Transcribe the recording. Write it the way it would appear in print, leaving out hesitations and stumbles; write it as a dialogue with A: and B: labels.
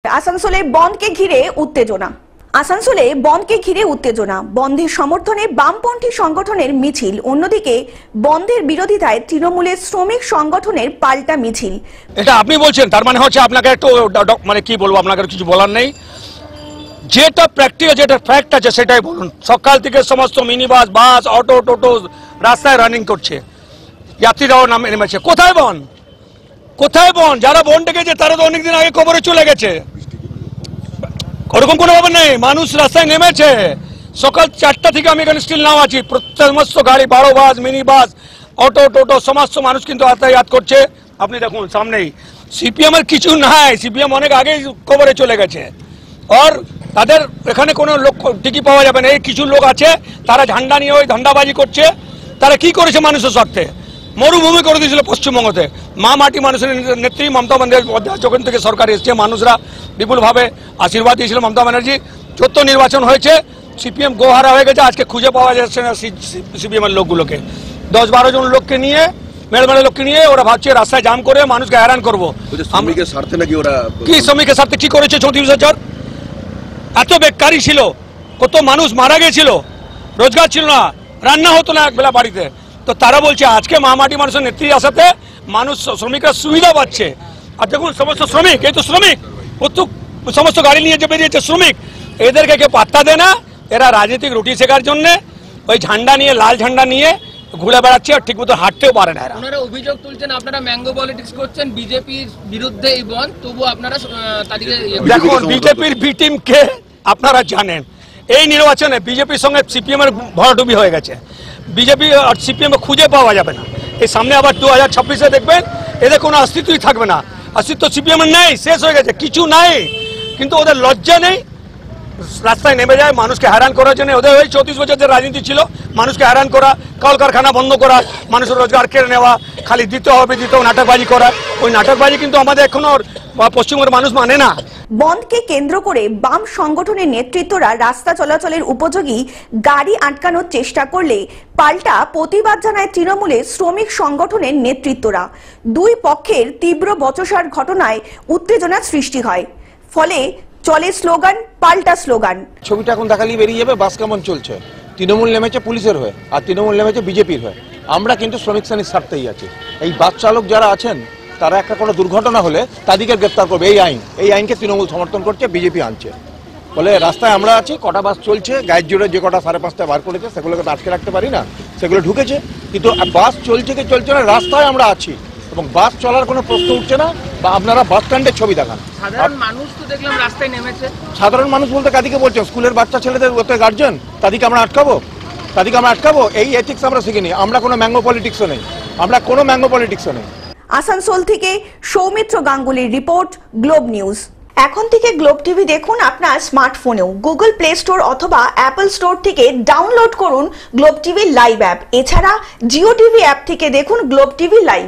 A: আসানসোলে বনকে ঘিরে উত্তেজনা। আসানসোলে বনকে ঘিরে উত্তেজনা, বন্ধের সমর্থনে বামপন্থী সংগঠনের মিছিল, অন্যদিকে বন্ধের বিরোধিতায় তৃণমূলের শ্রমিক সংগঠনের পাল্টা মিছিল।
B: এটা আপনি বলছেন, তার মানে হচ্ছে আপনাকে একটু মানে কি বলবো, আপনাকে কিছু বলার নেই। যেটা প্র্যাকটিক্যাল, যেটা ফ্যাক্ট আছে সেটাই বলুন। সকাল থেকে সমস্ত মিনি বাস, বাস, অটো, টোটো রাস্তায় রানিং করছে, যাত্রীরাও নেমেছে। কোথায় বন? কোথায় বন? যারা বন ডেকেছে তারা তো অনেকদিন আগে কবরে চলে গেছে। ওরকম কোনো ব্যাপার নেই, মানুষ রাস্তায় নেমেছে। সকাল 4টা থেকে আমি এখানে স্টিল নাও আছি। সমস্ত গাড়ি, বড় বাস, মিনি বাস, অটো, টোটো সমস্ত মানুষ কিন্তু যাতায়াত করছে। আপনি দেখুন সামনেই। সিপিএম এর কিছু নাই, সিপিএম অনেক আগে কবরে চলে গেছে। আর তাদের এখানে কোনো লোক টিকি পাওয়া যাবে না। এই কিছু লোক আছে, তারা ঝান্ডা নিয়ে ওই ধান্দাবাজি করছে। তারা কি করেছে মানুষের স্বার্থে? মরুভূমি করে দিয়েছিল পশ্চিমবঙ্গতে। মা মাটি মানুষের নেত্রী মমতা বন্দ্যোপাধ্যায় যখন থেকে সরকার এসছে, মানুষরা বিপুলভাবে আশীর্বাদ দিয়েছিল মমতা ব্যানার্জি। যত নির্বাচন হয়েছে সিপিএম গোহারা হয়ে গেছে। আজকে খুঁজে পাওয়া যাচ্ছে না সিপিএম এর লোকগুলোকে। 10-12 জন লোককে নিয়ে, মেড়ে লোককে নিয়ে ওরা ভাবছে রাস্তায় জাম করে মানুষকে হয়রান করবো।
C: শ্রমিকের স্বার্থে নাকি ওরা
B: কি শ্রমিকের স্বার্থে কি করেছে? 34,000 এত বেকারি ছিল, কত মানুষ মারা গেছিল, রোজগার ছিল না, রান্না হতো না একবেলা বাড়িতে। তো তারা বলছে আজকে মামাটি মানুষের নেত্রী আসাতে মানুষ, শ্রমিকরা সুবিধা পাচ্ছে। আর দেখুন সমস্ত শ্রমিক, এই তো শ্রমিক, সমস্ত গাড়ি নিয়ে যে বেরিয়েছে শ্রমিক, এদেরকে কেউ পাত্তা দেয় না। এরা রাজনৈতিক রুটি শেখার জন্য ওই ঝান্ডা নিয়ে, লাল ঝান্ডা নিয়ে ঘুরে বেড়াচ্ছে, আর ঠিক মতো হাঁটতেও পারে না।
D: আপনারা অভিযোগ তুলছেন আপনারা ম্যাঙ্গো পলিটিক্স করছেন, বিজেপির বিরুদ্ধে এই বন্ধ, তবু আপনারা তাদেরকে
B: দেখুন বিজেপির বি টিমকে আপনারা জানেন। এই নির্বাচনে বিজেপির সঙ্গে সিপিএম এর ভরাডুবি হয়ে গেছে। বিজেপি আর সিপিএম খুঁজে পাওয়া যাবে না। এই সামনে আবার 2026-এ দেখবেন এদের কোনো অস্তিত্বই থাকবে না। অস্তিত্ব সিপিএম এর নেই, শেষ হয়ে গেছে, কিছু নাই। কিন্তু ওদের লজ্জা নেই, রাস্তায় নেমে যায় মানুষকে হয়রান করার জন্য। ওদের ওই 34 বছর যে রাজনীতি ছিল, মানুষকে হয়রান করা, কলকারখানা বন্ধ করা, মানুষের রোজগার কেড়ে নেওয়া, খালি দিতে হবে নাটকবাজি করা। ওই নাটকবাজি কিন্তু আমাদের এখনো পশ্চিমবঙ্গের মানুষ মানে না।
A: বন্ধকে কেন্দ্র করে বাম সংগঠনের নেতৃত্বরা রাস্তা চলাচলের উপযোগী গাড়ি আটকানোর চেষ্টা করলে পাল্টা প্রতিবাদ জানায় তৃণমূলের শ্রমিক সংগঠনের নেতৃত্বরা। দুই পক্ষের তীব্র বচসার ঘটনায় উত্তেজনা সৃষ্টি হয়, ফলে চলে স্লোগান, পাল্টা স্লোগান।
E: ছবিটা এখন দেখালেই বেরিয়ে যাবে বাস কেমন চলছে। তৃণমূল নেমেছে পুলিশের হয়ে, আর তৃণমূল নেমেছে বিজেপির হয়ে। আমরা কিন্তু শ্রমিক শ্রেণীর স্বার্থেই আছি। এই বাস চালক যারা আছেন তারা একটা কোনো দুর্ঘটনা হলে তাদেরকে গ্রেপ্তার করবে। এই আইনকে তৃণমূল সমর্থন করছে, বিজেপি আনছে বলে রাস্তায় আমরা আছি। কটা বাস চলছে, গায়ের জোরে যে কটা 5:30 বার করেছে সেগুলোকে তো আটকে রাখতে পারি না, সেগুলো ঢুকেছে। কিন্তু বাস চলছে কি চলছে না, রাস্তায় আমরা আছি এবং বাস চলার কোনো প্রশ্ন উঠছে না। বা আপনারা বাস স্ট্যান্ডের ছবি দেখান,
D: সাধারণ মানুষ তো দেখলাম রাস্তায় নেমেছে।
E: সাধারণ মানুষ বলতে কাদিকে বলছেন? স্কুলের বাচ্চা ছেলেদের গার্জেন, তাদেরকে আমরা আটকাবো? এই এথিক্স আমরা শিখিনি। আমরা কোনো ম্যাঙ্গো পলিটিক্সও নেই।
A: আসানসোল থেকে সৌমিত্র গাঙ্গুলির রিপোর্ট, গ্লোব নিউজ। এখন থেকে গ্লোব টিভি দেখুন আপনার স্মার্টফোনেও। গুগল প্লে স্টোর অথবা অ্যাপল স্টোর থেকে ডাউনলোড করুন গ্লোব টিভি লাইভ অ্যাপ। এছাড়া জিও টিভি অ্যাপ থেকে দেখুন গ্লোব টিভি লাইভ।